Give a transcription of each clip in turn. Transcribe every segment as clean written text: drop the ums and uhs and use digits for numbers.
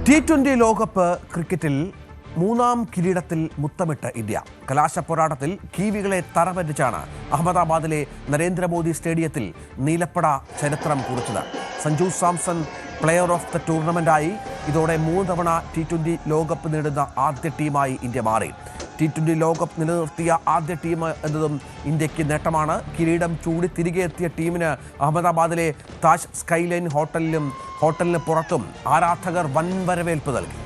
T20 ലോകകപ്പ് ക്രിക്കറ്റിൽ മൂന്നാം കിരീടത്തിൽ മുത്തമിട്ട് ഇന്ത്യ. കലാശ പോരാട്ടത്തിൽ കീവികളെ തറപറ്റിച്ചാണ് അഹമ്മദാബാദിലെ നരേന്ദ്രമോദി സ്റ്റേഡിയത്തിൽ നീലപ്പട ചരിത്രം കുറിച്ചത്. Sanju Samson player of the ടൂർണമെന്റായി. ഇതോടെ 3 തവണ T20 ലോകകപ്പ് നേടുന്ന ആദ്യ ടീമായി ഇന്ത്യ മാറി. T20 ലോകകപ്പ് നിലനിർത്തിയ ആദ്യ ടീം എന്നതും ഇന്ത്യക്ക് നേട്ടമാണ്. കിരീടം ചൂടി തിരികെ എത്തിയ ടീമിന് അഹമ്മദാബാദിലെ താജ് സ്കൈലൈൻ ഹോട്ടലിന് പുറത്തും ആരാധകർ വൻ വരവേൽപ്പ് നൽകി.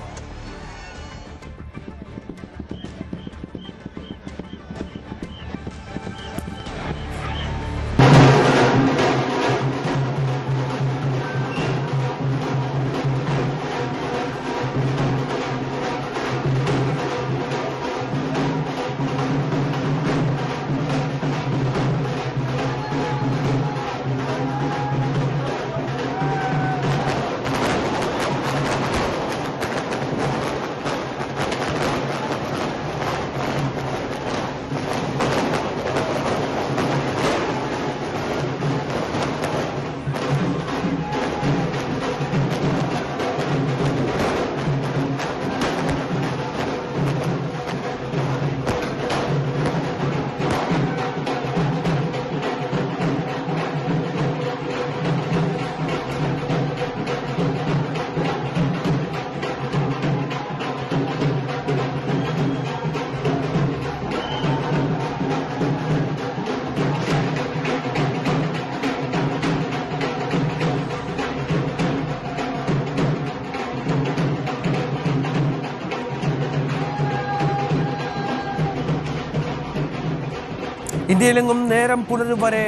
ഇന്ത്യയിലെങ്ങും നേരം പുലരും വരെ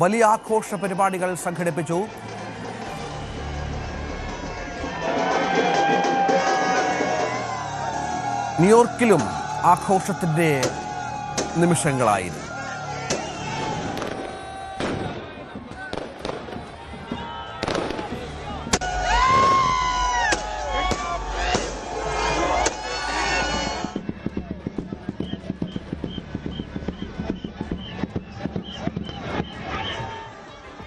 വലിയ ആഘോഷ പരിപാടികൾ സംഘടിപ്പിച്ചു. ന്യൂയോർക്കിലും ആഘോഷത്തിന്റെ നിമിഷങ്ങളായിരുന്നു.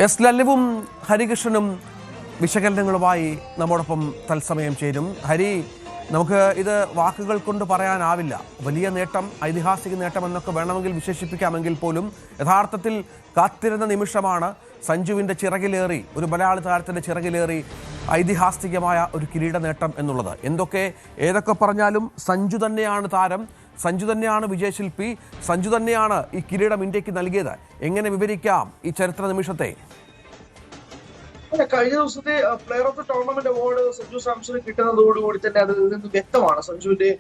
എസ് ലല്ലുവും ഹരികൃഷ്ണനും വിശകലനങ്ങളുമായി നമ്മോടൊപ്പം തത്സമയം ചേരും. ഹരി, നമുക്ക് ഇത് വാക്കുകൾ കൊണ്ട് പറയാനാവില്ല. വലിയ നേട്ടം, ഐതിഹാസിക നേട്ടം എന്നൊക്കെ വേണമെങ്കിൽ വിശേഷിപ്പിക്കാമെങ്കിൽ പോലും യഥാർത്ഥത്തിൽ കാത്തിരുന്ന നിമിഷമാണ്. സഞ്ജുവിൻ്റെ ചിറകിലേറി, ഒരു മലയാളി താരത്തിൻ്റെ ചിറകിലേറി ഐതിഹാസികമായ ഒരു കിരീട നേട്ടം എന്നുള്ളത്. ഏതൊക്കെ പറഞ്ഞാലും സഞ്ജു തന്നെയാണ് താരം, സഞ്ജു തന്നെയാണ് വിജയശില്പി, സഞ്ജു തന്നെയാണ് ഈ കിരീടം ഇന്ത്യക്ക് നൽകിയത്. എങ്ങനെ വിവരിക്കാം ഈ ചരിത്ര നിമിഷത്തെ? കഴിഞ്ഞ ദിവസത്തെ player of the tournament award Sanju സാംസണ് കിട്ടുന്നതോടുകൂടി തന്നെ അതിൽ നിന്ന് വ്യക്തമാണ് സഞ്ജുവിന്റെ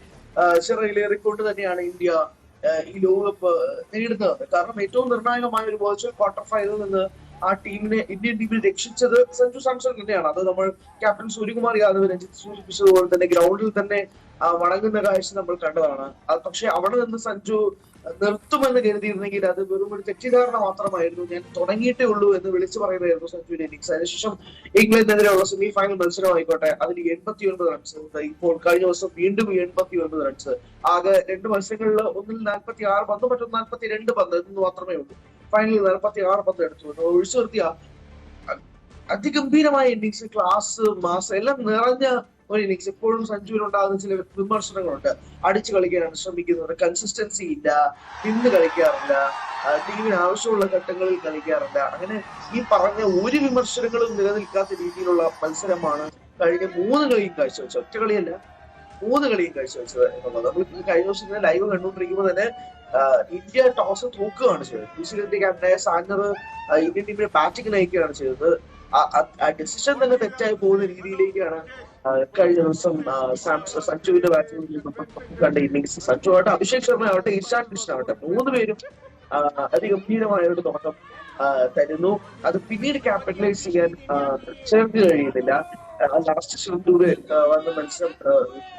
ചിറകിലേറിക്കൊണ്ട് തന്നെയാണ് ഇന്ത്യ ഈ ലോകകപ്പ് നേടുന്നത്. കാരണം ഏറ്റവും നിർണായകമായ ഒരു വെർച്വൽ ക്വാർട്ടർ ഫൈനലിൽ നിന്ന് ആ ഇന്ത്യൻ ടീമിനെ രക്ഷിച്ചത് സഞ്ജു സാംസൺ തന്നെയാണ്. അത് നമ്മൾ ക്യാപ്റ്റൻ സൂര്യകുമാർ യാദവ് രഞ്ജിത്ത് സൂചിപ്പിച്ചതുപോലെ തന്നെ ഗ്രൗണ്ടിൽ തന്നെ വണങ്ങുന്ന കാഴ്ച നമ്മൾ കണ്ടതാണ്. പക്ഷെ അവിടെ നിന്ന് സഞ്ജു നിർത്തുമെന്ന് കരുതിയിരുന്നെങ്കിൽ അത് വെറും ഒരു തെറ്റിദ്ധാരണ മാത്രമായിരുന്നു. ഞാൻ തുടങ്ങിയിട്ടേ ഉള്ളൂ എന്ന് വിളിച്ചു പറയുന്നതായിരുന്നു സഞ്ജുവിന്റെ ഇന്നിംഗ്സ്. അതിനുശേഷം ഇംഗ്ലണ്ടിനെതിരെയുള്ള സെമി ഫൈനൽ മത്സരമായിക്കോട്ടെ, അതിൽ 89 റൺസ്. ഇപ്പോൾ കഴിഞ്ഞ ദിവസം വീണ്ടും 89 റൺസ്. ആകെ 2 മത്സരങ്ങളിൽ ഒന്നിൽ 46 പന്ത്, മറ്റൊന്ന് 42 പന്ത് എന്ന് മാത്രമേ ഉള്ളൂ. ഫൈനലിൽ 46 പന്ത് എടുത്തു. ഒഴിച്ചു നിർത്തിയ അതിഗംഭീരമായ ഇന്നിംഗ്സ്, ക്ലാസ്, മാസ് എല്ലാം നിറഞ്ഞ ഒരു ഇന്നിംഗ്സ്. എപ്പോഴും സഞ്ജുവിനുണ്ടാകുന്ന ചില വിമർശനങ്ങളുണ്ട്. അടിച്ചു കളിക്കാനാണ് ശ്രമിക്കുന്നത്, കൺസിസ്റ്റൻസി ഇല്ല, നിന്ന് കളിക്കാറില്ല, ടീമിന് ആവശ്യമുള്ള ഘട്ടങ്ങളിൽ കളിക്കാറില്ല. അങ്ങനെ ഈ പറഞ്ഞ ഒരു വിമർശനങ്ങളും നിലനിൽക്കാത്ത രീതിയിലുള്ള മത്സരമാണ് കഴിഞ്ഞ 3 കളിയും കാഴ്ചവെച്ചത്. ഒറ്റ കളിയല്ല, 3 കളിയും കാഴ്ചവെച്ചത് എന്നുള്ളത്. നമ്മൾ കഴിഞ്ഞ ദിവസം ലൈവ് കണ്ടുകൊണ്ടിരിക്കുമ്പോൾ തന്നെ ഇന്ത്യ ടോസ് തോക്കുകയാണ് ചെയ്തത്. ന്യൂസിലൻഡ് ക്യാപ്റ്റനായ സാന്നർ ഇന്ത്യൻ ടീമിനെ ബാറ്റിംഗ് നയിക്കുകയാണ് ചെയ്തത്. ആ ഡിസിഷൻ തന്നെ തെറ്റായി പോകുന്ന രീതിയിലേക്കാണ് കഴിഞ്ഞ ദിവസം സഞ്ജുവിന്റെ ബാറ്റിംഗ് കണ്ട ഇന്നിംഗ്സ്. സഞ്ജു ആവട്ടെ, അഭിഷേക് ശർമ്മ ആവട്ടെ, ഇഷാൻ കൃഷ്ണ ആവട്ടെ, 3 പേരും അതിഗംഭീരമായ ഒരു തുടക്കം തരുന്നു. അത് പിന്നീട് ക്യാപിറ്റലൈസ് ചെയ്യാൻ ചേർത്ത് കഴിയുന്നില്ല. ലാസ്റ്റ് ശ്രീലങ്കയുടെ വന്ന മത്സരം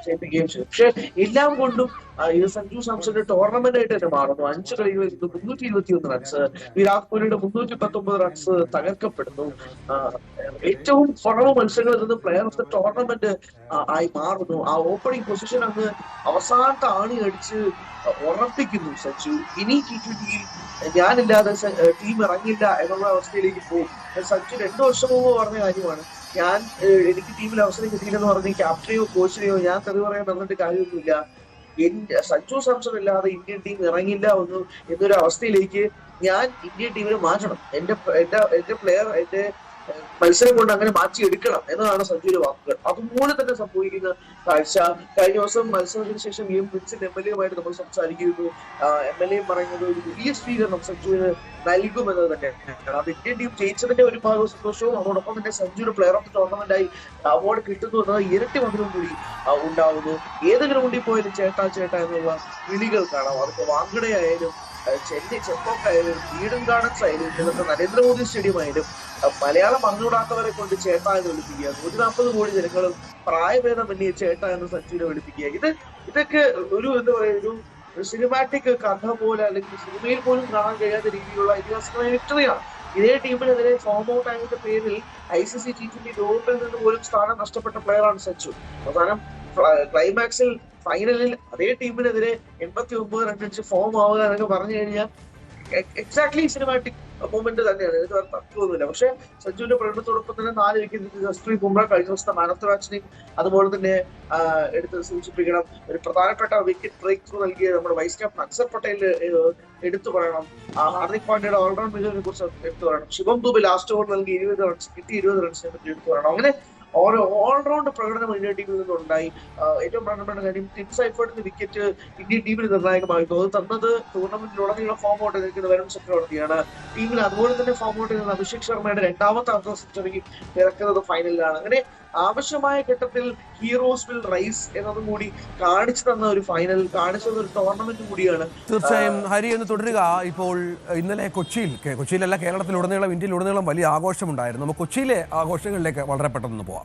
ജയിപ്പിക്കുകയും ചെയ്തു. പക്ഷെ എല്ലാം കൊണ്ടും ഇത് സഞ്ജു സാംസന്റെ ടൂർണമെന്റ് ആയിട്ട് തന്നെ മാറുന്നു. 5 കളികളിൽ 321 റൺസ്, വിരാട് കോഹ്ലിയുടെ 319 റൺസ് തകർക്കപ്പെടുന്നു. ഏറ്റവും കുറവ് മത്സരങ്ങളിൽ നിന്ന് പ്ലെയർ ഓഫ് ദ ടൂർണമെന്റ് ആയി മാറുന്നു. ആ ഓപ്പണിംഗ് പൊസിഷൻ അങ്ങ് അവസാനത്തെ ആണി അടിച്ച് ഉറപ്പിക്കുന്നു സഞ്ജു. ഇനി T20യിൽ ഞാനില്ലാതെ ടീം ഇറങ്ങില്ല എന്നുള്ള അവസ്ഥയിലേക്ക് പോകും. സഞ്ജു 2 വർഷം മുമ്പ് പറഞ്ഞ കാര്യമാണ്. എനിക്ക് ടീമിൽ അവസരം കിട്ടിയില്ലെന്ന് പറഞ്ഞ് ക്യാപ്റ്റനെയോ കോച്ചിനെയോ ഞാൻ തെറി പറയാൻ പറഞ്ഞിട്ട് കാര്യമൊന്നുമില്ല. സഞ്ജു സാംസൺ ഇല്ലാതെ ഇന്ത്യൻ ടീം ഇറങ്ങില്ല എന്നൊരു അവസ്ഥയിലേക്ക് ഞാൻ ഇന്ത്യൻ ടീമിനെ മാറ്റണം. എന്റെ പ്ലെയർ എന്റെ മത്സരം കൊണ്ട് അങ്ങനെ മാറ്റിയെടുക്കണം എന്നതാണ് സഞ്ജുവിന്റെ വാക്കുകൾ. അതുപോലെ തന്നെ സംഭവിക്കുന്ന കാഴ്ച കഴിഞ്ഞ ദിവസം മത്സരത്തിന് ശേഷം വിൻസെന്റ് MLA നമ്മൾ സംസാരിക്കുന്നു. MLA പറയുന്നത് ഒരു വലിയ സ്വീകരണം സഞ്ജുവിന് നൽകുമെന്നത് തന്നെയാണ്. അത് ഇന്ത്യൻ ടീം ജയിച്ചതിന്റെ ഒരു ഭാഗം സന്തോഷവും അതോടൊപ്പം തന്നെ സഞ്ജുവിന് പ്ലെയർ ഓഫ് ദി ടൂർണമെന്റായി അവാർഡ് കിട്ടുന്നു എന്നത് ഇരട്ടി മധുരവും കൂടി ഉണ്ടാവുന്നു. ഏത് ഗ്രൗണ്ടിൽ പോയാലും ചേട്ടാ ചേട്ടാ എന്നുള്ള വിളികൾ കാണാം. അതിപ്പോ വാങ്കഡയായാലും ചെന്നൈ ചെപ്പോക്കായാലും ഈഡൻ ഗാർഡൻസ് ആയാലും ഇന്നത്തെ നരേന്ദ്രമോദി സ്റ്റേഡിയം ആയാലും മലയാളം അറിഞ്ഞുകൂടാത്തവരെ കൊണ്ട് ചേട്ടാ എന്ന് വിളിപ്പിക്കുക. 140 കോടി ജനങ്ങളും പ്രായഭേദമന്യേ ചേട്ടാ എന്ന് സഞ്ജുവിനെ വിളിപ്പിക്കുക. ഇതൊക്കെ എന്താ പറയുക, ഒരു സിനിമാറ്റിക് കഥ പോലെ അല്ലെങ്കിൽ സിനിമയിൽ പോലും കാണാൻ കഴിയാത്ത രീതിയിലുള്ള ഇതിഹാസമായ വിക്ടറിയാണ്. ഇതേ ടീമിനെതിരെ ഫോം ഔട്ട് ആയതിന്റെ പേരിൽ ICC T20 ലോകകപ്പിൽ നിന്ന് പോലും സ്ഥാനം നഷ്ടപ്പെട്ട പ്ലെയറാണ് സഞ്ജു. അവസാനം ക്ലൈമാക്സിൽ ഫൈനലിൽ അതേ ടീമിനെതിരെ 89 റൺസ് ഫോം ആവുക എന്നൊക്കെ പറഞ്ഞു കഴിഞ്ഞാൽ എക്സാക്ട്ലി സിനിമാറ്റിക് മൂവ്മെന്റ് തന്നെയാണ്. ഇത് തർക്കമൊന്നുമില്ല. പക്ഷെ സഞ്ജുവിന്റെ പ്രകടനത്തോടൊപ്പം തന്നെ 4 വിക്കറ്റ് ജസ്പ്രീത് ബുംറ കഴിഞ്ഞ ദിവസത്തെ മാൻ ഓഫ് ദി മാച്ചിനെയും അതുപോലെ തന്നെ എടുത്ത് സൂചിപ്പിക്കണം. ഒരു പ്രധാനപ്പെട്ട വിക്കറ്റ് ബ്രേക്ക് ത്രൂ നൽകിയ നമ്മുടെ വൈസ് ക്യാപ്റ്റൻ അക്സർ പട്ടേൽ എടുത്തു പറയണം. ഹാർദിക് പാണ്ഡ്യയുടെ ഓൾറൗണ്ട് മികവിനെ കുറിച്ച് എടുത്തു പറയണം. ശിവം ദുബെ ലാസ്റ്റ് ഓവർ നൽകി 20 റൺസ് കിട്ടി. 20 റൺസിനെ പറ്റി എടുത്തു പറയണം. അങ്ങനെ ഓരോ ഓൾറൗണ്ട് പ്രകടനം ഇന്ത്യൻ ടീമിൽ നിന്നുണ്ടായി. ഏറ്റവും പ്രധാനപ്പെട്ട കാര്യം ടിം സൈഫേർഡിന്റെ വിക്കറ്റ് ഇന്ത്യൻ ടീമിന് നിർണായകമായിരുന്നു. അത് തന്നത് ടൂർണമെന്റിലുടനീളം ഫോം ഔട്ട് നിൽക്കുന്ന വരുൺ ചക്രവർത്തിയാണ്. ടീമിൽ അതുപോലെ തന്നെ ഫോം ഔട്ട് നിൽക്കുന്ന അഭിഷേക് ശർമ്മയുടെ 2ാമത്തെ അർദ്ധ സെഞ്ചുറി ഇറക്കുന്നത് ഫൈനലിലാണ്. അങ്ങനെ ആവശ്യമായ ഘട്ടത്തിൽ ഹീറോസ് വിൽ റൈസ് എന്നതും കൂടി കാണിച്ചു തന്ന ഒരു ഫൈനൽ, കാണിച്ചു തന്ന ഒരു ടൂർണമെന്റ് കൂടിയാണ്. തീർച്ചയായും ഹരി എന്ന് തുടരുക. ഇപ്പോൾ ഇന്നലെ കൊച്ചിയിലല്ല കേരളത്തിലുടനീളം ഇന്ത്യയിലുടനീളം വലിയ ആഘോഷമുണ്ടായിരുന്നു. നമുക്ക് കൊച്ചിയിലെ ആഘോഷങ്ങളിലേക്ക് വളരെ പെട്ടെന്ന് പോവാം.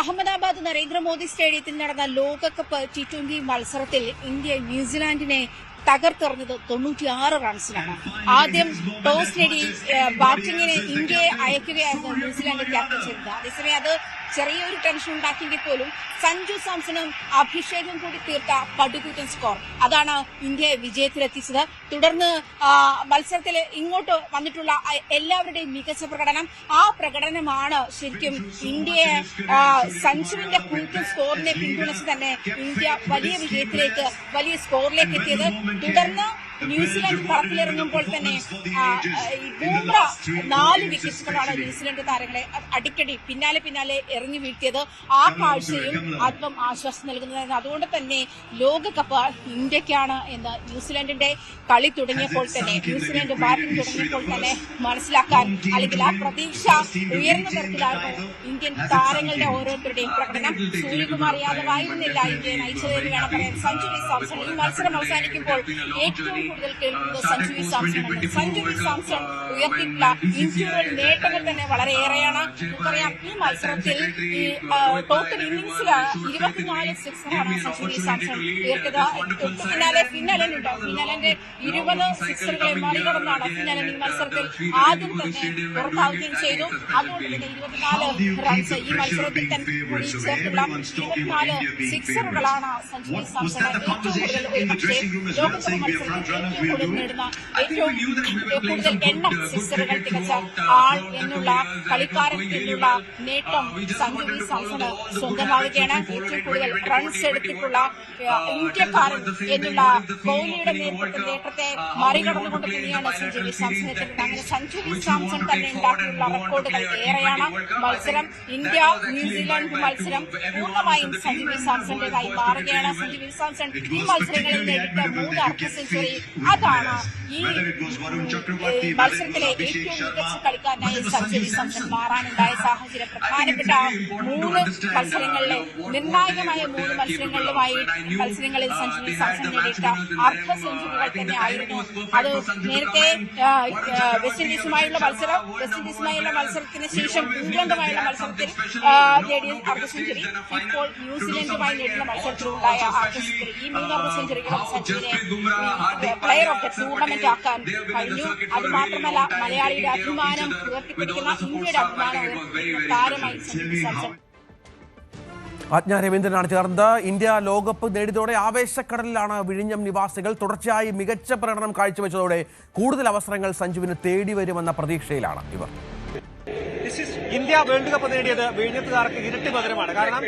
അഹമ്മദാബാദ് നരേന്ദ്രമോദി സ്റ്റേഡിയത്തിൽ നടന്ന ലോകകപ്പ് T20 മത്സരത്തിൽ ഇന്ത്യ ന്യൂസിലാൻഡിനെ തകർത്തെറിഞ്ഞത് 96 റൺസിനാണ്. ആദ്യം ടോസ് നേടി ബാറ്റിംഗിന് ഇന്ത്യയെ അയക്കുകയായിരുന്നു ന്യൂസിലാൻഡ് ക്യാപ്റ്റൻ ചെയ്തത്. അതേസമയം അത് ചെറിയൊരു ടെൻഷൻ ഉണ്ടാക്കിയെങ്കിൽ പോലും സഞ്ജു സാംസണും അഭിഷേകും കൂടി തീർത്ത പടുകൂറ്റൻ സ്കോർ അതാണ് ഇന്ത്യയെ വിജയത്തിലെത്തിച്ചത്. തുടർന്ന് മത്സരത്തിൽ ഇങ്ങോട്ട് വന്നിട്ടുള്ള എല്ലാവരുടെയും മികച്ച പ്രകടനം, ആ പ്രകടനമാണ് ശരിക്കും ഇന്ത്യയെ സഞ്ജുവിന്റെ കൂറ്റൻ സ്കോറിനെ പിന്തുണച്ച് തന്നെ ഇന്ത്യ വലിയ വിജയത്തിലേക്ക്, വലിയ സ്കോറിലേക്ക് എത്തിയത്. തുടർന്ന് ന്യൂസിലാൻഡ് കളത്തിലിറങ്ങുമ്പോൾ തന്നെ ബൂംറ 4 വിക്കറ്റുകളാണ് ന്യൂസിലാൻഡ് താരങ്ങളെ അടിക്കടി പിന്നാലെ എറിഞ്ഞു വീഴ്ത്തിയത്. ആ കാഴ്ചയും അല്പം ആശ്വാസം നൽകുന്നതായിരുന്നു. അതുകൊണ്ട് തന്നെ ലോകകപ്പ് ഇന്ത്യക്കാണ് എന്ന് ന്യൂസിലാൻഡിന്റെ കളി തുടങ്ങിയപ്പോൾ തന്നെ, ന്യൂസിലാൻഡ് ബാറ്റിംഗ് തുടങ്ങിയപ്പോൾ തന്നെ മനസ്സിലാക്കാൻ, അല്ലെങ്കിൽ ആ പ്രതീക്ഷ ഉയർന്ന തരത്തിലായിരുന്നു ഇന്ത്യൻ താരങ്ങളുടെ ഓരോരുത്തരുടെയും പ്രകടനം. സൂര്യകുമാർ യാദവ് ആയിരുന്നില്ല ഇന്ത്യയെ നയിച്ചതെന്ന് വേണം പറയാൻ. സഞ്ജു വി സാംസൺ ഈ മത്സരം അവസാനിക്കുമ്പോൾ ഏറ്റവും കൂടുതൽ കേൾക്കുന്നത് സഞ്ജു വി സാംസണാണ്. സഞ്ജു വി സാംസൺ ഉയർത്തിയിട്ടുള്ള ഇൻഡിവിജ്വൽ നേട്ടങ്ങൾ തന്നെ വളരെയേറെയാണ്. നമുക്കറിയാം ഈ മത്സരത്തിൽ ഈ ടോട്ടൽ ഇന്നിംഗ്സിൽ 24 സിക്സറാണ് സഞ്ജു വി സാംസൺ ഉയർത്തിയത്. ഫിന്നാലുണ്ട്. ഫിന്നാലിന്റെ 20 സിക്സറുകളെ മറികടന്നാണ് ഫിന്നാലൻ ഈ മത്സരത്തിൽ ആദ്യം തന്നെ പുറത്താവുകയും ചെയ്തു. അതുകൊണ്ട് തന്നെ 24 റൺസ് ഈ മത്സരത്തിൽ തന്നെ കൂടി ചേർത്തുള്ള 24 സിക്സറുകളാണ് സഞ്ജു വി സാംസൺ ഏറ്റവും കൂടുതൽ ലോകകപ്പ് മത്സരത്തിൽ ഏറ്റവും കൂടുതൽ നേടുന്ന, ഏറ്റവും കൂടുതൽ എണ്ണം സിക്സറുകൾ തികച്ച ആൾ എന്നുള്ള, കളിക്കാരൻ എന്നുള്ള നേട്ടം സഞ്ജു വി സാംസണ് സ്വന്തമാവുകയാണ്. ഏറ്റവും കൂടുതൽ റൺസ് എടുത്തിട്ടുള്ള ഇന്ത്യക്കാരൻ എന്നുള്ള കോഹ്ലിയുടെ നേട്ടത്തെ മറികടന്നുകൊണ്ട് തന്നെയാണ് സഞ്ജു വി സാംസൺ എത്തുന്നത്. അങ്ങനെ സഞ്ജു വി സാംസൺ തന്നെ ഉണ്ടാക്കിയുള്ള റെക്കോർഡുകൾ ഏറെയാണ്. മത്സരം ഇന്ത്യ ന്യൂസിലാൻഡ് മത്സരം പൂർണ്ണമായും സഞ്ജു വി സാംസന്റേതായി മാറുകയാണ്. സഞ്ജു വി സാംസൺ ഈ മത്സരങ്ങളിൽ നേടിയ 3 അർദ്ധ സെഞ്ചുറി, അതാണ് ഈ മത്സരത്തിലെ ഏറ്റവും മികച്ച കളിക്കാരനായി സഞ്ജു വി സാംസൺ മാറാനുണ്ടായ സാഹചര്യം. പ്രധാനപ്പെട്ട 3 മത്സരങ്ങളിലെ നിർണായകമായ 3 മത്സരങ്ങളിൽ സഞ്ജു വി സാംസൺ നേടിയിട്ട അർദ്ധ സെഞ്ചുറികൾ തന്നെ ആയിരുന്നു. അത് നേരത്തെ വെസ്റ്റ് ഇൻഡീസുമായുള്ള മത്സരത്തിന് ശേഷം ഇംഗ്ലണ്ടുമായുള്ള മത്സരത്തിൽ നേടിയ അർദ്ധ സെഞ്ചുറി, ഇപ്പോൾ ന്യൂസിലൻഡുമായി നേടുന്ന മത്സരത്തിലുണ്ടായ അർദ്ധ സെഞ്ചുറി, ഈ 3 അർദ്ധ സെഞ്ചുറികളും സഞ്ജുവിനെ പ്ലെയർ ഓഫ് ദ ടൂർണമെന്റ് ആക്കാൻ കഴിഞ്ഞു. അത് മാത്രമല്ല മലയാളിയുടെ അഭിമാനം ഉയർത്തിപ്പിടിക്കുന്ന, ഇന്ത്യയുടെ അഭിമാനം ഉയർത്തിപ്പിടിക്കുന്ന താരമായി സഞ്ജു വി സാംസൺ. ആജ്ഞ രവീന്ദ്രനാണ് ചേർന്നത്. ഇന്ത്യ ലോകകപ്പ് നേടിയതോടെ ആവേശക്കടലിലാണ് വിഴിഞ്ഞം നിവാസികൾ. തുടർച്ചയായി മികച്ച പ്രകടനം കാഴ്ചവെച്ചതോടെ കൂടുതൽ അവസരങ്ങൾ സഞ്ജുവിന് തേടി വരുമെന്ന പ്രതീക്ഷയിലാണ് ഇവർ. ഇന്ത്യ വേൾഡ് കപ്പ് നേടിയത് വിഴിഞ്ഞത്തുകാർക്ക് ഇരട്ടി മധുരമാണ്. കാരണം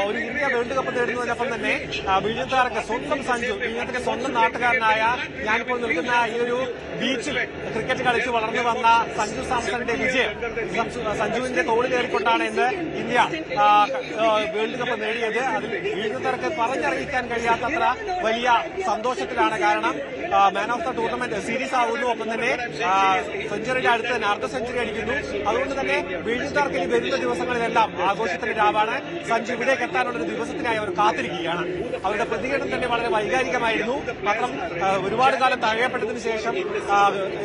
ഒരു ഇന്ത്യ വേൾഡ് കപ്പ് നേടുന്നതിനൊപ്പം തന്നെ വിഴിഞ്ഞത്തുകാർക്ക് സ്വന്തം സഞ്ജു, വിഴിഞ്ഞത്തിന്റെ സ്വന്തം നാട്ടുകാരനായ ഞാനിപ്പോൾ നിൽക്കുന്ന ഈ ഒരു ബീച്ചിൽ ക്രിക്കറ്റ് കളിച്ച് വളർന്നു വന്ന സഞ്ജു സാംസണിന്റെ വിജയം, സഞ്ജുവിന്റെ തോളിലേറിക്കൊണ്ടാണ് ഇന്ന് ഇന്ത്യ വേൾഡ് കപ്പ് നേടിയത്. അതിൽ വിഴിഞ്ഞത്തുകാർക്ക് പറഞ്ഞറിയിക്കാൻ കഴിയാത്തത്ര വലിയ സന്തോഷത്തിലാണ്. കാരണം man of the tournament series ആകുന്നു, ഒപ്പം തന്നെ സെഞ്ചുറിയുടെ അടുത്ത് തന്നെ അർദ്ധ സെഞ്ചുറി അടിക്കുന്നു. അതുകൊണ്ട് തന്നെ വിഴിഞ്ഞത്തുകാർക്ക് ഇനി വരുന്ന ദിവസങ്ങളിലെല്ലാം ആഘോഷത്തിന്റെ രാവാണ്. സഞ്ജു ഇവിടേക്ക് എത്താനുള്ള ഒരു ദിവസത്തിനായി അവർ കാത്തിരിക്കുകയാണ്. അവരുടെ പ്രതികരണം തന്നെ വളരെ വൈകാരികമായിരുന്നു. മാത്രം ഒരുപാട് കാലം തഴയപ്പെട്ടതിന് ശേഷം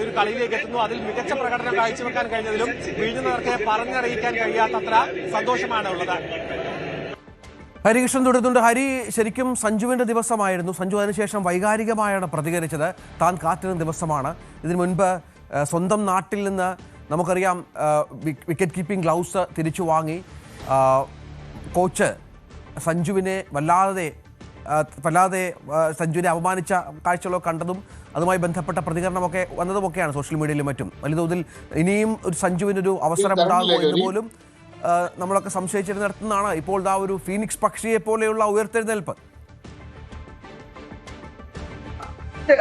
ഒരു കളിയിലേക്ക് എത്തുന്നു. അതിൽ മികച്ച പ്രകടനം കാഴ്ചവെക്കാൻ കഴിഞ്ഞതിലും വിഴിഞ്ഞത്തുകാർക്ക് പറഞ്ഞറിയിക്കാൻ കഴിയാത്തത്ര സന്തോഷമാണ് ഉള്ളത്. ഹരികൃഷ്ണൻ തുടരുന്നുണ്ട്. ഹരി, ശരിക്കും സഞ്ജുവിന്റെ ദിവസമായിരുന്നു. സഞ്ജു അതിനുശേഷം വൈകാരികമായാണ് പ്രതികരിച്ചത്. താൻ കാത്തിരുന്ന ദിവസമാണ്. ഇതിനു മുൻപ് സ്വന്തം നാട്ടിൽ നിന്ന് നമുക്കറിയാം വിക്കറ്റ് കീപ്പിംഗ് ഗ്ലൗസ് തിരിച്ചു വാങ്ങി കോച്ച് സഞ്ജുവിനെ വല്ലാതെ സഞ്ജുവിനെ അപമാനിച്ച കാഴ്ചകളൊക്കെ കണ്ടതും അതുമായി ബന്ധപ്പെട്ട പ്രതികരണമൊക്കെ വന്നതുമൊക്കെയാണ് സോഷ്യൽ മീഡിയയിലും മറ്റും. വലിയ തോതിൽ ഇനിയും ഒരു സഞ്ജുവിനൊരു അവസരം ഉണ്ടാകുമോ എന്ന് പോലും നമ്മളൊക്കെ സംശയിച്ചിരുന്നിടത്തുനിന്നാണ് ഇപ്പോൾ ആ ഒരു ഫീനിക്സ് പക്ഷിയെ പോലെയുള്ള ഉയർത്തെഴുന്നേൽപ്പ്.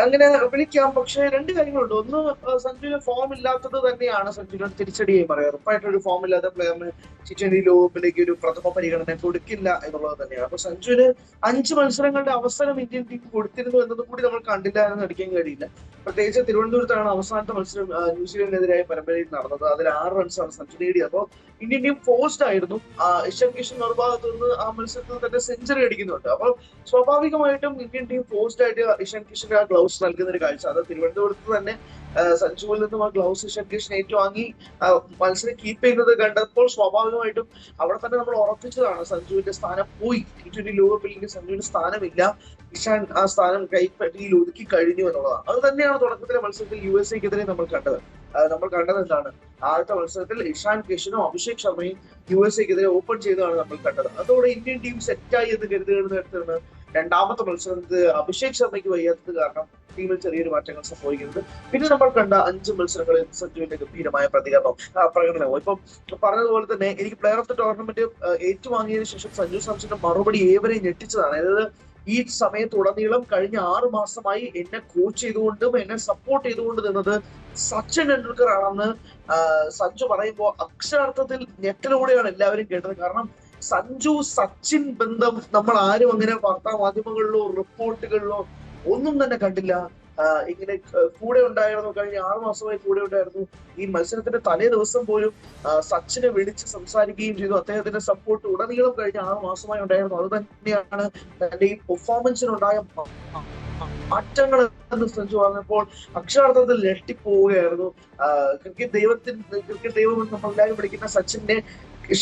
അങ്ങനെ വിളിക്കാം. പക്ഷെ രണ്ട് കാര്യങ്ങളുണ്ട്. ഒന്ന്, സഞ്ജുവിന് ഫോം ഇല്ലാത്തത് തന്നെയാണ് സഞ്ജുവിന് തിരിച്ചടിയായി പറയാം. ഉറപ്പായിട്ടൊരു ഫോം ഇല്ലാത്ത പ്ലെയറിന് T20 ലോകകപ്പിലേക്ക് ഒരു പ്രഥമ പരിഗണന കൊടുക്കില്ല എന്നുള്ളത് തന്നെയാണ്. അപ്പൊ സഞ്ജുവിന് 5 മത്സരങ്ങളുടെ അവസരം ഇന്ത്യൻ ടീം കൊടുത്തിരുന്നു എന്നതും കൂടി നമ്മൾ കണ്ടില്ല എന്ന് നടിക്കാൻ കഴിയില്ല. പ്രത്യേകിച്ച് തിരുവനന്തപുരത്താണ് അവസാനത്തെ മത്സരം ന്യൂസിലൻഡിനെതിരായ പരമ്പരയിൽ നടന്നത്. അതിൽ 6 റൺസാണ് സഞ്ജു നേടിയത്. അപ്പോൾ ഇന്ത്യൻ ടീം ഫോഴ്സ്ഡ് ആയിരുന്നു. ഇഷാൻ കിഷൻ മറുഭാഗത്ത് നിന്ന് ആ മത്സരത്തിൽ തന്നെ സെഞ്ചുറി അടിക്കുന്നുണ്ട്. അപ്പോൾ സ്വാഭാവികമായിട്ടും ഇന്ത്യൻ ടീം ഫോഴ്സ്ഡ് ആയിട്ട് ഇഷാൻ കിഷന് ആ ഗ്ലൗസ് നൽകുന്ന ഒരു കാഴ്ച, അത് തിരുവനന്തപുരത്ത് തന്നെ സഞ്ജുവിൽ നിന്നും ആ ഗ്ലൗസ് ഇഷാൻ കിഷൻ ഏറ്റുവാങ്ങി മത്സരം കീപ്പ് ചെയ്യുന്നത് കണ്ടപ്പോൾ സ്വാഭാവികമായിട്ടും അവിടെ തന്നെ നമ്മൾ ഉറപ്പിച്ചതാണ് സഞ്ജുവിന്റെ സ്ഥാനം പോയി. T20 ലോകകപ്പിൽ സഞ്ജുവിന് സ്ഥാനമില്ല, ഇഷാൻ ആ സ്ഥാനം കൈപ്പറ്റിയിൽ ഒതുക്കി കഴിഞ്ഞു എന്നുള്ളതാണ്. അത് തന്നെയാണ് തുടക്കത്തിലെ മത്സരത്തിൽ USA-ക്കെതിരെ നമ്മൾ കണ്ടത്. എന്താണ്, ആദ്യത്തെ മത്സരത്തിൽ ഇഷാൻ കിഷനും അഭിഷേക് ശർമ്മയും USA-ക്കെതിരെ ഓപ്പൺ ചെയ്തതാണ് നമ്മൾ കണ്ടത്. അതോടെ ഇന്ത്യൻ ടീം സെറ്റായി എന്ന് കരുതുന്ന രണ്ടാമത്തെ മത്സരത്തിൽ അഭിഷേക് ശർമ്മയ്ക്ക് വയ്യാത്തത് കാരണം ടീമിൽ ചെറിയൊരു മാറ്റങ്ങൾ സംഭവിക്കുന്നത്. പിന്നെ നമ്മൾ കണ്ട 5 മത്സരങ്ങളിൽ സഞ്ജുവിന്റെ ഗംഭീരമായ പ്രകടനവും. ഇപ്പം പറഞ്ഞതുപോലെ തന്നെ എനിക്ക് പ്ലെയർ ഓഫ് ദ ടൂർണമെന്റ് ഏറ്റുവാങ്ങിയതിനു ശേഷം സഞ്ജു സാംസന്റെ മറുപടി ഏവരെയും ഞെട്ടിച്ചതാണ്. അതായത് ഈ സമയത്തുടനീളം കഴിഞ്ഞ 6 മാസമായി എന്നെ കോച്ച് ചെയ്തുകൊണ്ടും എന്നെ സപ്പോർട്ട് ചെയ്തുകൊണ്ട് നിന്നത് സച്ചിൻ ടെണ്ടുൽക്കർ ആണെന്ന് സഞ്ജു പറയുമ്പോൾ അക്ഷരാർത്ഥത്തിൽ ഞെട്ടലോടെയാണ് എല്ലാവരും കേട്ടത്. കാരണം സഞ്ജു സച്ചിൻ ബന്ധം നമ്മൾ ആരും അങ്ങനെ വാർത്താ മാധ്യമങ്ങളിലോ റിപ്പോർട്ടുകളിലോ ഒന്നും തന്നെ കണ്ടില്ല. ഇങ്ങനെ കൂടെ ഉണ്ടായിരുന്നു, കഴിഞ്ഞ 6 മാസമായി കൂടെ ഉണ്ടായിരുന്നു. ഈ മത്സരത്തിന്റെ തലേ ദിവസം പോലും സച്ചിനെ വിളിച്ച് സംസാരിക്കുകയും ചെയ്തു. അദ്ദേഹത്തിന്റെ സപ്പോർട്ട് ഉടനീളം കഴിഞ്ഞ 6 മാസമായി ഉണ്ടായിരുന്നു. അത് തന്നെയാണ് തന്റെ ഈ പെർഫോമൻസിനുണ്ടായ മാറ്റങ്ങൾ എന്ന് സഞ്ജു പറഞ്ഞപ്പോൾ അക്ഷരാർത്ഥത്തിൽ ഞെട്ടിപ്പോവുകയായിരുന്നു. ക്രിക്കറ്റ് ദൈവം എന്ന് നമ്മളെല്ലാവരും വിളിക്കുന്ന സച്ചിന്റെ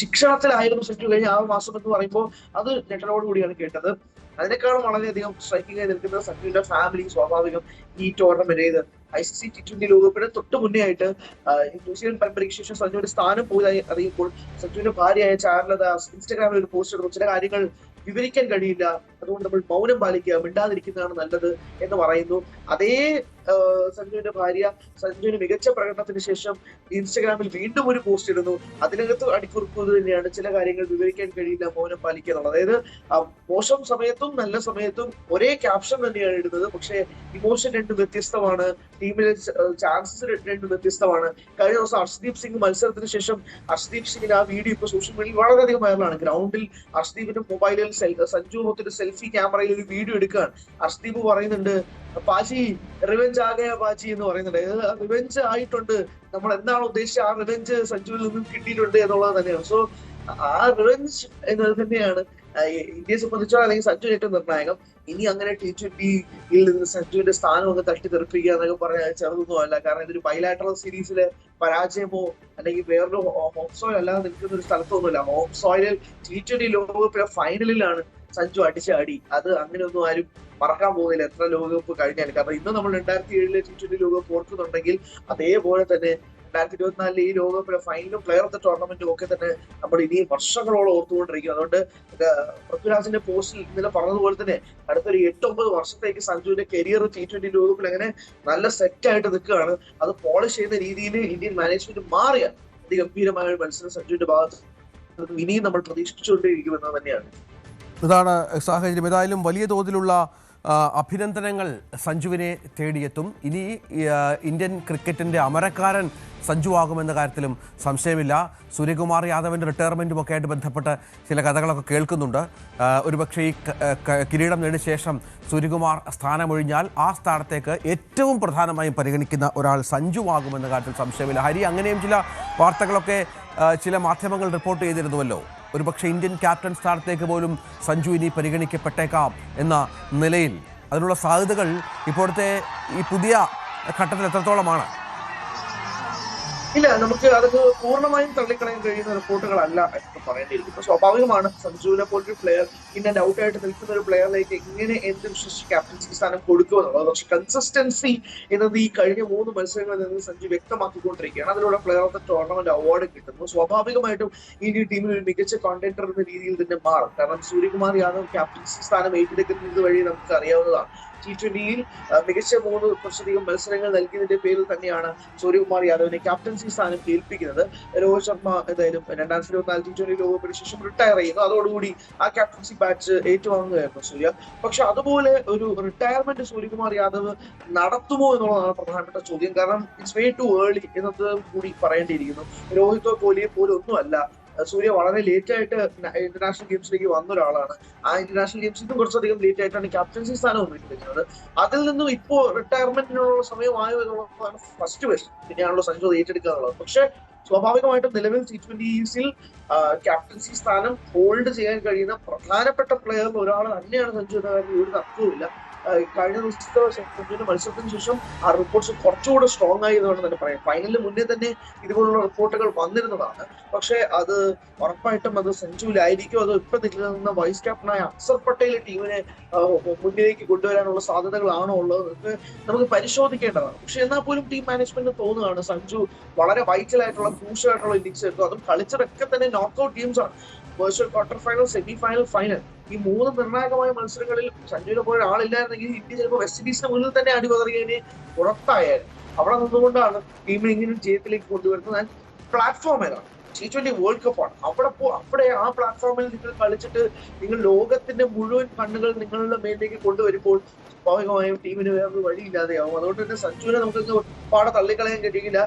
ശിക്ഷണത്തിലായിരുന്നു സഞ്ജു കഴിഞ്ഞ 6 മാസം എന്ന് പറയുമ്പോൾ അത് ഞെട്ടലോടുകൂടിയാണ് കേട്ടത്. അതിനേക്കാളും വളരെയധികം സ്ട്രൈക്കിംഗ് ആയി നിൽക്കുന്ന സഞ്ജുവിന്റെ ഫാമിലി സ്വാഭാവികം ഈ ടൂർണമെന്റ് ICC T20 ലോകകപ്പിന് തൊട്ട് മുന്നേ ആയിട്ട് ന്യൂസിലൻഡ് പരമ്പരയ്ക്ക് ശേഷം സഞ്ജുവിന്റെ സ്ഥാനം പോയതായി അറിയുമ്പോൾ സഞ്ജുവിന്റെ ഭാര്യയായ ചാർലത ഇൻസ്റ്റാഗ്രാമിൽ ഒരു പോസ്റ്റ് ഇടുന്നു. ചില കാര്യങ്ങൾ വിവരിക്കാൻ കഴിയില്ല, അതുകൊണ്ട് നമ്മൾ മൗനം പാലിക്കുക, മിണ്ടാതിരിക്കുന്നതാണ് നല്ലത് എന്ന് പറയുന്നു. അതേ സഞ്ജുവിന്റെ ഭാര്യ സഞ്ജുവിന് മികച്ച പ്രകടനത്തിന് ശേഷം ഇൻസ്റ്റഗ്രാമിൽ വീണ്ടും ഒരു പോസ്റ്റ് ഇടുന്നു. അതിനകത്ത് അടിക്കുറിപ്പത് തന്നെയാണ്, ചില കാര്യങ്ങൾ വിവരിക്കാൻ കഴിയില്ല, മൗനം പാലിക്കുക എന്നുള്ളത്. അതായത് മോശം സമയത്തും നല്ല സമയത്തും ഒരേ ക്യാപ്ഷൻ തന്നെയാണ് ഇടുന്നത്, പക്ഷേ ഇമോഷൻ രണ്ടും വ്യത്യസ്തമാണ്, ടീമിലെ ചാൻസസ് രണ്ടും വ്യത്യസ്തമാണ്. കഴിഞ്ഞ ദിവസം ഹർഷ്ദീപ് സിംഗ് മത്സരത്തിന് ശേഷം ഹർഷ്ദീപ് സിംഗിന്റെ ആ വീഡിയോ ഇപ്പൊ സോഷ്യൽ മീഡിയയിൽ വളരെയധികം വൈറലാണ്. ഗ്രൗണ്ടിൽ ഹർഷ്ദീപിന്റെ മൊബൈലിൽ സഞ്ജു മൊത്തത്തിൽ സെൽഫി ക്യാമറയിൽ ഒരു വീഡിയോ എടുക്കുകയാണ്. ഹർഷ്ദീപ് പറയുന്നുണ്ട്, പാജി റിവെഞ്ച് ആകെയാ പാജി എന്ന് പറയുന്നുണ്ട്. റിവെഞ്ച് ആയിട്ടുണ്ട്, നമ്മൾ എന്താണ് ഉദ്ദേശിച്ച ആ റിവെഞ്ച് സഞ്ജുവിൽ നിന്നും കിട്ടിയിട്ടുണ്ട് എന്നുള്ളത് തന്നെയാണ്. സോ ആ റിവെഞ്ച് എന്നത് തന്നെയാണ് ഇന്ത്യയെ സംബന്ധിച്ചോ അല്ലെങ്കിൽ സഞ്ജു ഏറ്റവും നിർണായകം. ഇനി അങ്ങനെ T20യിൽ നിന്ന് സഞ്ജുവിന്റെ സ്ഥാനം ഒന്ന് തട്ടി തെറിപ്പിക്കുക എന്നൊക്കെ പറഞ്ഞാൽ ചെറുതൊന്നും അല്ല. കാരണം ഇതൊരു ബൈലാറ്ററൽ സീരീസിലെ പരാജയമോ അല്ലെങ്കിൽ വേറൊരു ഹോം സോയിൽ അല്ലാതെ നിൽക്കുന്ന ഒരു സ്ഥലത്തൊന്നുമില്ല. ഹോം സോയിലിൽ T20 ലോകകപ്പിലെ ഫൈനലിലാണ് സഞ്ജു അടിച്ചാടി. അത് അങ്ങനെയൊന്നും ആരും മറക്കാൻ പോകുന്നില്ല എത്ര ലോകകപ്പ് കഴിഞ്ഞാലും. കാരണം ഇന്ന് നമ്മൾ 2007 T20 ലോകകപ്പ് ഓർക്കുന്നുണ്ടെങ്കിൽ അതേപോലെ തന്നെ 2024 ഈ ലോകകപ്പിലെ ഫൈനലും പ്ലെയർ ഓഫ് ദ ടൂർണമെന്റും ഒക്കെ തന്നെ നമ്മൾ ഇനിയും വർഷങ്ങളോളം ഓർത്തുകൊണ്ടിരിക്കും. അതുകൊണ്ട് പൃഥ്വിരാജിന്റെ പോസ്റ്റിൽ ഇന്നലെ പറഞ്ഞതുപോലെ തന്നെ അടുത്തൊരു 8-9 വർഷത്തേക്ക് സഞ്ജുവിന്റെ കരിയർ T20 ലോകകപ്പിൽ അങ്ങനെ നല്ല സെറ്റ് ആയിട്ട് നിൽക്കുകയാണ്. അത് പോളിഷ് ചെയ്യുന്ന രീതിയിൽ ഇന്ത്യൻ മാനേജ്മെന്റ് മാറിയ അതിഗംഭീരമായ ഒരു മത്സരം സഞ്ജുവിന്റെ ഭാഗത്ത് നിന്നും ഇനിയും നമ്മൾ പ്രതീക്ഷിച്ചുകൊണ്ടേയിരിക്കുമെന്നത് തന്നെയാണ്. ഇതാണ് സാഹചര്യം. ഏതായാലും വലിയ തോതിലുള്ള അഭിനന്ദനങ്ങൾ സഞ്ജുവിനെ തേടിയെത്തും. ഇനി ഇന്ത്യൻ ക്രിക്കറ്റിൻ്റെ അമരക്കാരൻ സഞ്ജു ആകുമെന്ന കാര്യത്തിലും സംശയമില്ല. സൂര്യകുമാർ യാദവിൻ്റെ റിട്ടയർമെൻറ്റും ഒക്കെ ആയിട്ട് ബന്ധപ്പെട്ട് ചില കഥകളൊക്കെ കേൾക്കുന്നുണ്ട്. ഒരുപക്ഷെ ഈ കിരീടം നേടിയ ശേഷം സൂര്യകുമാർ സ്ഥാനമൊഴിഞ്ഞാൽ ആ സ്ഥാനത്തേക്ക് ഏറ്റവും പ്രധാനമായും പരിഗണിക്കുന്ന ഒരാൾ സഞ്ജു ആകുമെന്ന കാര്യത്തിൽ സംശയമില്ല. ഹരി, അങ്ങനെയും ചില വാർത്തകളൊക്കെ ചില മാധ്യമങ്ങൾ റിപ്പോർട്ട് ചെയ്തിരുന്നുവല്ലോ. ഒരുപക്ഷെ ഇന്ത്യൻ ക്യാപ്റ്റൻ സ്ഥാനത്തേക്ക് പോലും സഞ്ജു ഇനി പരിഗണിക്കപ്പെട്ടേക്കാം എന്ന നിലയിൽ അതിനുള്ള സാധ്യതകൾ ഇപ്പോഴത്തെ ഈ പുതിയ ഘട്ടത്തിൽ എത്രത്തോളമാണ്? ഇല്ല, നമുക്ക് അതൊക്കെ പൂർണ്ണമായും തള്ളിക്കളയാൻ കഴിയുന്ന റിപ്പോർട്ടുകളല്ല എന്ന് പറയേണ്ടിയിരിക്കുന്നു. സ്വാഭാവികമാണ് സഞ്ജുവിനെ പോലൊരു പ്ലെയർ ഇന്ന ഡൗട്ടായിട്ട് നിൽക്കുന്ന ഒരു പ്ലെയറിലേക്ക് എങ്ങനെ എന്ത് വിശ്വസിച്ച് ക്യാപ്റ്റൻസി സ്ഥാനം കൊടുക്കുമെന്നുള്ളത്. പക്ഷെ കൺസിസ്റ്റൻസി എന്നത് ഈ കഴിഞ്ഞ 3 മത്സരങ്ങളിൽ നിന്ന് സഞ്ജു വ്യക്തമാക്കിക്കൊണ്ടിരിക്കുകയാണ്. അതിലൂടെ player of the tournament award കിട്ടുന്നു. സ്വാഭാവികമായിട്ടും ഇന്ത്യൻ ടീമിൽ ഒരു മികച്ച കോണ്ടന്റർ എന്ന രീതിയിൽ തന്നെ മാറും. കാരണം സൂര്യകുമാർ യാദവ് ക്യാപ്റ്റൻസി സ്ഥാനം ഏറ്റെടുക്കുന്നത് വഴി നമുക്ക് അറിയാവുന്നതാണ്. T20യിൽ മികച്ച 3 കുറച്ചധികം മത്സരങ്ങൾ നൽകിയതിന്റെ പേരിൽ തന്നെയാണ് സൂര്യകുമാർ യാദവിനെ ക്യാപ്റ്റൻസി സ്ഥാനം ഏൽപ്പിക്കുന്നത്. രോഹിത് ശർമ്മ എന്തായാലും 2024 T20 ലോകകപ്പിന് ശേഷം റിട്ടയർ ചെയ്യുന്നു. അതോടുകൂടി ആ ക്യാപ്റ്റൻസി ബാച്ച് ഏറ്റുവാങ്ങുകയായിരുന്നു സൂര്യ. പക്ഷെ അതുപോലെ ഒരു റിട്ടയർമെന്റ് സൂര്യകുമാർ യാദവ് നടത്തുമോ എന്നുള്ളതാണ് പ്രധാനപ്പെട്ട ചോദ്യം. കാരണം ഇറ്റ്സ് വേ ടു ഏർലി എന്നത് കൂടി പറയേണ്ടിയിരിക്കുന്നു. രോഹിതോ കോഹ്ലിയെ പോലും ഒന്നുമല്ല സൂര്യ വളരെ ലേറ്റ് ആയിട്ട് ഇന്റർനാഷണൽ ഗെയിംസിലേക്ക് വന്ന ഒരാളാണ്. ആ ഇന്റർനാഷണൽ ഗെയിംസിൽ നിന്നും കുറച്ചധികം ലേറ്റ് ആയിട്ടാണ് ക്യാപ്റ്റൻസി സ്ഥാനം ഏറ്റെടുക്കുന്നത്. അതിൽ നിന്നും ഇപ്പോ റിട്ടയർമെന്റിനുള്ള സമയമായോ എന്നുള്ളതാണ് ഫസ്റ്റ് ക്വസ്റ്റ്യൻ. പിന്നെയാണല്ലോ സഞ്ജു ഏറ്റെടുക്കുക എന്നുള്ളത്. പക്ഷെ സ്വാഭാവികമായിട്ടും നിലവിൽ T20യിൽ ക്യാപ്റ്റൻസി സ്ഥാനം ഹോൾഡ് ചെയ്യാൻ കഴിയുന്ന പ്രധാനപ്പെട്ട പ്ലെയറിൽ ഒരാൾ തന്നെയാണ് സഞ്ജു എന്ന കാര്യം ഒരു തർക്കവുമില്ല. കഴിഞ്ഞ ദിവസത്തെ സഞ്ജുവിന്റെ മത്സരത്തിന് ശേഷം ആ റിപ്പോർട്ട്സ് കുറച്ചുകൂടെ സ്ട്രോങ് ആയി എന്ന് വേണം തന്നെ പറയാം. ഫൈനലിന് മുന്നേ തന്നെ ഇതുപോലുള്ള റിപ്പോർട്ടുകൾ വന്നിരുന്നതാണ്. പക്ഷെ അത് ഉറപ്പായിട്ടും അത് സഞ്ജുവിലായിരിക്കും. അത് ഇപ്പൊ നിൽക്കുന്ന വൈസ് ക്യാപ്റ്റനായ അക്സർ പട്ടേൽ ടീമിനെ മുന്നിലേക്ക് കൊണ്ടുവരാനുള്ള സാധ്യതകളാണോ ഉള്ളത് നമുക്ക് പരിശോധിക്കേണ്ടതാണ്. പക്ഷെ എന്നാൽ പോലും ടീം മാനേജ്മെന്റിന് തോന്നുകയാണ് സഞ്ജു വളരെ വൈറ്റൽ ആയിട്ടുള്ള ക്രൂഷ്യൽ ആയിട്ടുള്ള ഇന്നിംഗ്സ് എടുത്തു. അതും കളിച്ചതൊക്കെ തന്നെ നോക്കൌട്ട് ടീംസ് ആണ്. Virtual quarter final, semi final, final ഈ 3 നിർണായകമായ മത്സരങ്ങളിൽ സഞ്ജുവിനെ പോലെ ആളില്ലായിരുന്നെങ്കിൽ ഇന്ത്യ ചിലപ്പോൾ വെസ്റ്റ് ഇൻഡീസിന് മുന്നിൽ തന്നെ അടിപതറിയതിന് പുറത്തായാലും. അവിടെ നിന്നുകൊണ്ടാണ് ടീമിനെ ഇങ്ങനെ ജയത്തിലേക്ക് കൊണ്ടുവരുന്നത്. പ്ലാറ്റ്ഫോം ഏതാണ്? T20 വേൾഡ് കപ്പാണ്. അവിടെ ആ പ്ലാറ്റ്ഫോമിൽ നിങ്ങൾ കളിച്ചിട്ട് നിങ്ങൾ ലോകത്തിന്റെ മുഴുവൻ കണ്ണുകൾ നിങ്ങളുടെ മേലിലേക്ക് കൊണ്ടുവരുമ്പോൾ സ്വാഭാവികമായും ടീമിന് വേറൊരു വഴിയില്ലാതെയാവും. അതുകൊണ്ട് തന്നെ സഞ്ജുവിനെ നമുക്ക് പാടെ തള്ളിക്കളയാൻ കഴിയില്ല.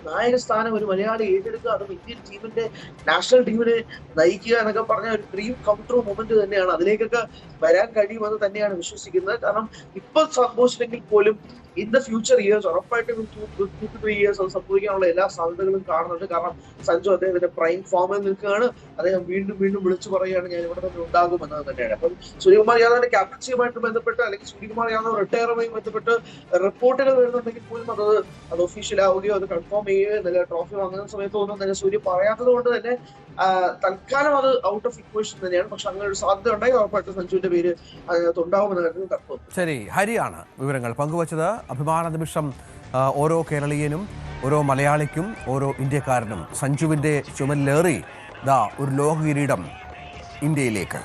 നായക സ്ഥാനം ഒരു മലയാളി ഏറ്റെടുക്കുക, അതും ഇന്ത്യൻ ടീമിന്റെ നാഷണൽ ടീമിനെ നയിക്കുക എന്നൊക്കെ പറഞ്ഞ ഒരു ഡ്രീം കം ട്രൂ മൊമെന്റ് തന്നെയാണ്. അതിലേക്കൊക്കെ വരാൻ കഴിയുമെന്ന് തന്നെയാണ് വിശ്വസിക്കുന്നത്. കാരണം ഇപ്പൊ സംഭവിച്ചില്ലെങ്കിൽ പോലും ഇൻ ദ ഫ്യൂച്ചർ ഇയേഴ്സ് ഉറപ്പായിട്ടും 2-3 years അത് സംഭവിക്കാനുള്ള എല്ലാ സാധ്യതകളും കാണുന്നുണ്ട്. കാരണം സഞ്ജു അദ്ദേഹത്തിന്റെ പ്രൈം ഫോമിൽ നിൽക്കുകയാണ്. അദ്ദേഹം വീണ്ടും വിളിച്ചു പറയുകയാണ് ഞാൻ ഇവിടെ തന്നെ ഉണ്ടാകും എന്നത് തന്നെയാണ്. അപ്പം സൂര്യകുമാർ യാദവിന്റെ ക്യാപ്റ്റൻസിയുമായിട്ട് ബന്ധപ്പെട്ട് അല്ലെങ്കിൽ സൂര്യകുമാർ യാദവ് റിട്ടയറുമായി ബന്ധപ്പെട്ട് റിപ്പോർട്ടുകൾ വരുന്നുണ്ടെങ്കിൽ പോലും അത് ഒഫീഷ്യൽ ആവുകയോ അത് കൺഫേം ചെയ്യുകയോ എന്നില്ല. ട്രോഫി വാങ്ങുന്ന സമയത്ത് ഒന്നും തന്നെ സൂര്യ പറയാത്തത് കൊണ്ട് തന്നെ തൽക്കാലം അത് ഔട്ട് ഓഫ് ഇക്വേഷൻ തന്നെയാണ്. പക്ഷെ അങ്ങനെ ഒരു സാധ്യത ഉണ്ടായി ഉറപ്പായിട്ടും സഞ്ജുവിന്റെ പേര് അതിനകത്ത് ഉണ്ടാവുമെന്ന് കരുതുന്നു. തർക്കം. ശരി, ഹരിയാണ് വിവരങ്ങൾ പങ്കുവച്ചത്. അഭിമാന നിമിഷം ഓരോ കേരളീയനും, ഓരോ മലയാളിക്കും, ഓരോ ഇന്ത്യക്കാരനും സഞ്ജുവിൻ്റെ ചുമലിലേറി ഒരു ലോക കിരീടം ഇന്ത്യയിലേക്ക്.